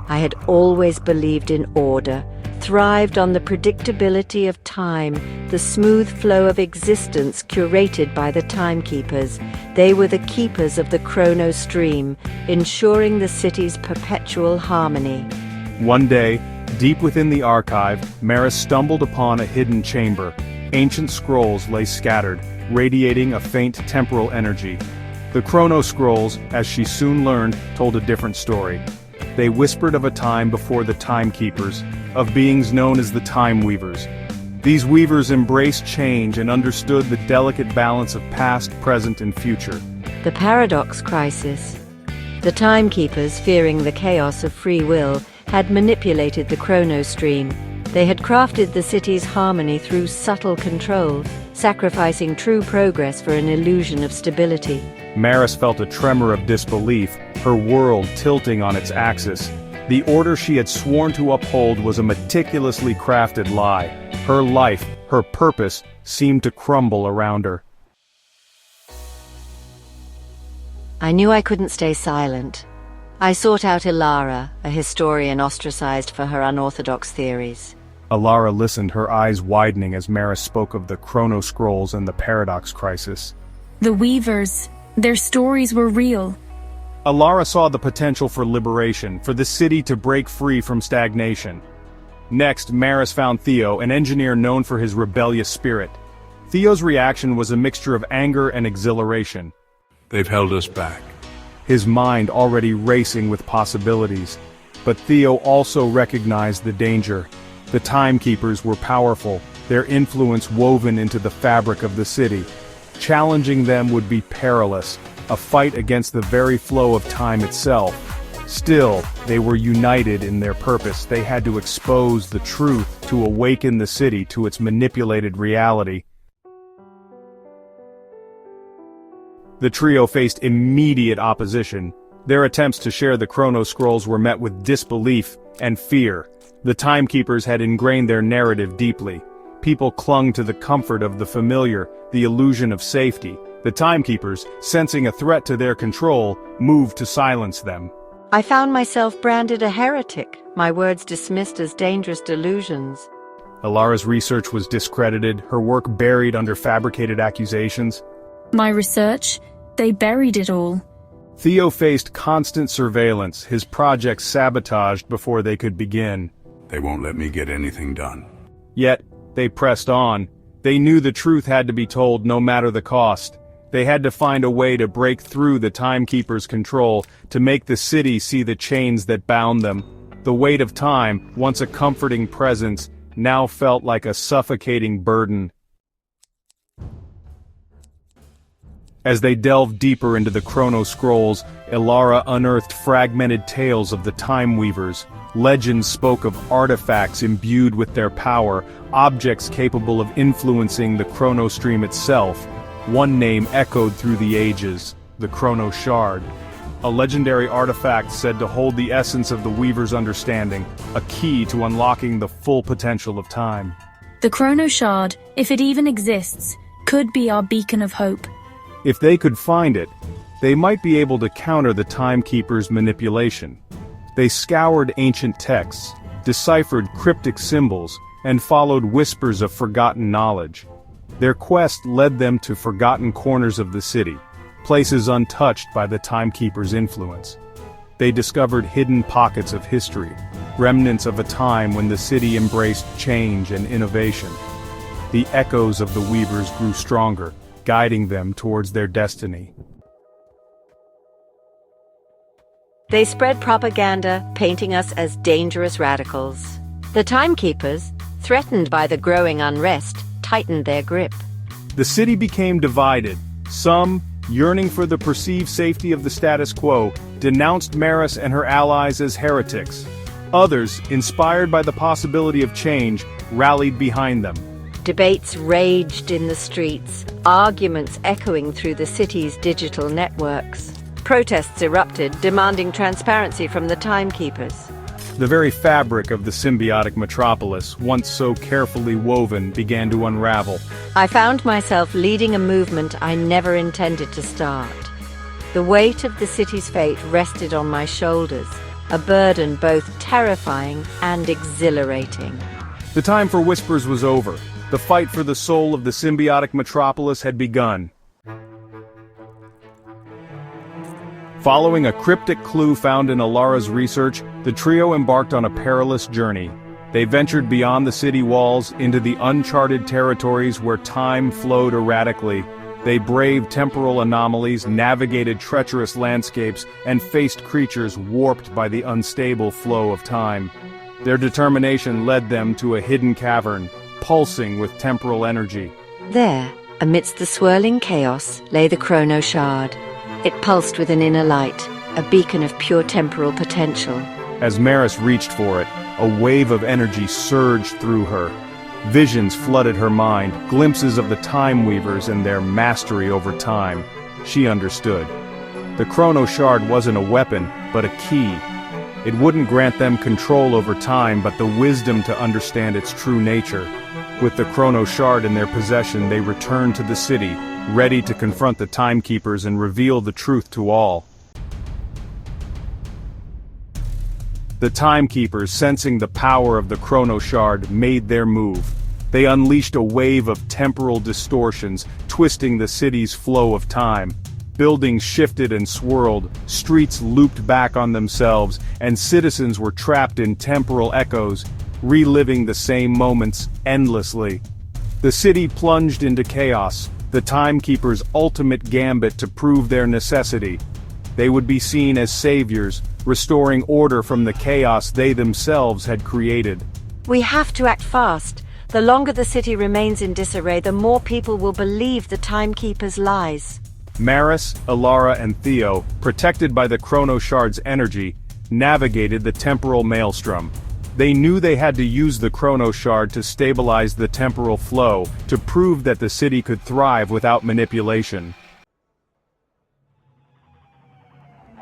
I had always believed in order, thrived on the predictability of time, the smooth flow of existence curated by the timekeepers. They were the keepers of the chrono stream, ensuring the city's perpetual harmony. One day, deep within the archive, Maris stumbled upon a hidden chamber. Ancient scrolls lay scattered, radiating a faint temporal energy. The chrono scrolls, as she soon learned, told a different story. They whispered of a time before the timekeepers, of beings known as the time weavers. These weavers embraced change and understood the delicate balance of past, present, and future. The paradox crisis. The timekeepers, fearing the chaos of free will, had manipulated the chrono stream. They had crafted the city's harmony through subtle control, sacrificing true progress for an illusion of stability. Maris felt a tremor of disbelief, her world tilting on its axis. The order she had sworn to uphold was a meticulously crafted lie. Her life, her purpose, seemed to crumble around her. I knew I couldn't stay silent. I sought out Ilara, a historian ostracized for her unorthodox theories. Ilara listened, her eyes widening as Maris spoke of the chrono scrolls and the paradox crisis. The Weavers, their stories were real. Ilara saw the potential for liberation, for the city to break free from stagnation. Next, Maris found Theo, an engineer known for his rebellious spirit. Theo's reaction was a mixture of anger and exhilaration. They've held us back. His mind already racing with possibilities. But Theo also recognized the danger. The timekeepers were powerful, their influence woven into the fabric of the city. Challenging them would be perilous, a fight against the very flow of time itself. Still, they were united in their purpose. They had to expose the truth, to awaken the city to its manipulated reality. The trio faced immediate opposition. Their attempts to share the chrono scrolls were met with disbelief and fear. The timekeepers had ingrained their narrative deeply. People clung to the comfort of the familiar, the illusion of safety. The timekeepers, sensing a threat to their control, moved to silence them. I found myself branded a heretic, my words dismissed as dangerous delusions. Ilara's research was discredited, her work buried under fabricated accusations. My research? They buried it all. Theo faced constant surveillance, his projects sabotaged before they could begin. They won't let me get anything done. Yet, they pressed on. They knew the truth had to be told no matter the cost. They had to find a way to break through the timekeepers' control, to make the city see the chains that bound them. The weight of time, once a comforting presence, now felt like a suffocating burden. As they delved deeper into the chrono scrolls, Ilara unearthed fragmented tales of the time weavers. Legends spoke of artifacts imbued with their power, objects capable of influencing the chrono stream itself. One name echoed through the ages, the Chrono Shard. A legendary artifact said to hold the essence of the Weaver's understanding, a key to unlocking the full potential of time. The Chrono Shard, if it even exists, could be our beacon of hope. If they could find it, they might be able to counter the timekeepers' manipulation. They scoured ancient texts, deciphered cryptic symbols, and followed whispers of forgotten knowledge. Their quest led them to forgotten corners of the city, places untouched by the timekeepers' influence. They discovered hidden pockets of history, remnants of a time when the city embraced change and innovation. The echoes of the Weavers grew stronger, guiding them towards their destiny. They spread propaganda, painting us as dangerous radicals. The timekeepers, threatened by the growing unrest, tightened their grip. The city became divided. Some, yearning for the perceived safety of the status quo, denounced Maris and her allies as heretics. Others, inspired by the possibility of change, rallied behind them. Debates raged in the streets, arguments echoing through the city's digital networks. Protests erupted, demanding transparency from the timekeepers. The very fabric of the symbiotic metropolis, once so carefully woven, began to unravel. I found myself leading a movement I never intended to start. The weight of the city's fate rested on my shoulders. a burden both terrifying and exhilarating. The time for whispers was over. The fight for the soul of the symbiotic metropolis had begun. Following a cryptic clue found in Alara's research, the trio embarked on a perilous journey. They ventured beyond the city walls into the uncharted territories where time flowed erratically. They braved temporal anomalies, navigated treacherous landscapes, and faced creatures warped by the unstable flow of time. Their determination led them to a hidden cavern, pulsing with temporal energy. There, amidst the swirling chaos, lay the chrono shard. It pulsed with an inner light, a beacon of pure temporal potential. As Maris reached for it, a wave of energy surged through her. Visions flooded her mind, glimpses of the Time Weavers and their mastery over time. She understood. The chrono shard wasn't a weapon, but a key. It wouldn't grant them control over time, but the wisdom to understand its true nature. With the chrono shard in their possession, they returned to the city, ready to confront the timekeepers and reveal the truth to all. The timekeepers, sensing the power of the chrono shard, made their move. They unleashed a wave of temporal distortions, twisting the city's flow of time. Buildings shifted and swirled, streets looped back on themselves, and citizens were trapped in temporal echoes, reliving the same moments endlessly. The city plunged into chaos, the timekeepers' ultimate gambit to prove their necessity. They would be seen as saviors, restoring order from the chaos they themselves had created. We have to act fast. The longer the city remains in disarray, the more people will believe the timekeepers' lies. Maris, Alara, and Theo, protected by the chrono shard's energy, navigated the temporal maelstrom. They knew they had to use the chrono shard to stabilize the temporal flow, to prove that the city could thrive without manipulation.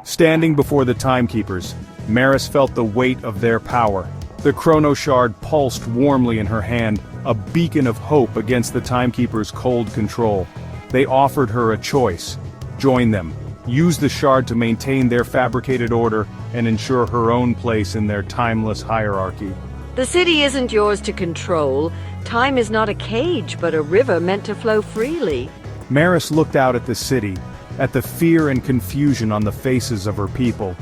Standing before the timekeepers, Maris felt the weight of their power. The chrono shard pulsed warmly in her hand, a beacon of hope against the timekeepers' cold control. They offered her a choice: join them, use the shard to maintain their fabricated order, and ensure her own place in their timeless hierarchy. The city isn't yours to control. Time is not a cage, but a river meant to flow freely. Maris looked out at the city, at the fear and confusion on the faces of her people.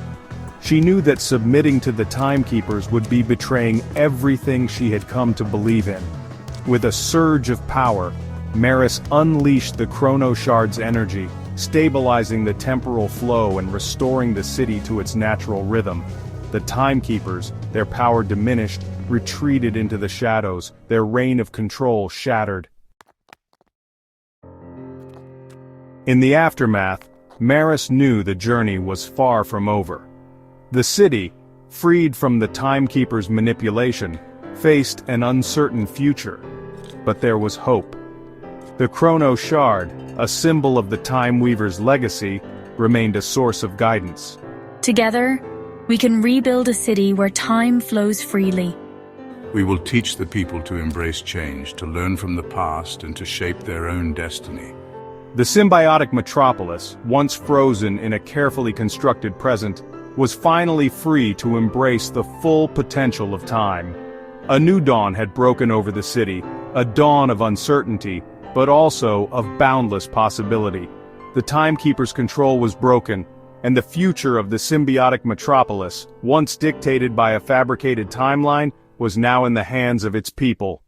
She knew that submitting to the timekeepers would be betraying everything she had come to believe in. With a surge of power, Maris unleashed the chrono shard's energy, stabilizing the temporal flow and restoring the city to its natural rhythm. The timekeepers, their power diminished, retreated into the shadows, their reign of control shattered. In the aftermath, Maris knew the journey was far from over. The city, freed from the timekeepers' manipulation, faced an uncertain future. But there was hope. The chrono shard, a symbol of the Time Weaver's legacy, remained a source of guidance. Together, we can rebuild a city where time flows freely. We will teach the people to embrace change, to learn from the past, and to shape their own destiny. The symbiotic metropolis, once frozen in a carefully constructed present, was finally free to embrace the full potential of time. A new dawn had broken over the city, a dawn of uncertainty, but also of boundless possibility. The timekeeper's control was broken, and the future of the symbiotic metropolis, once dictated by a fabricated timeline, was now in the hands of its people.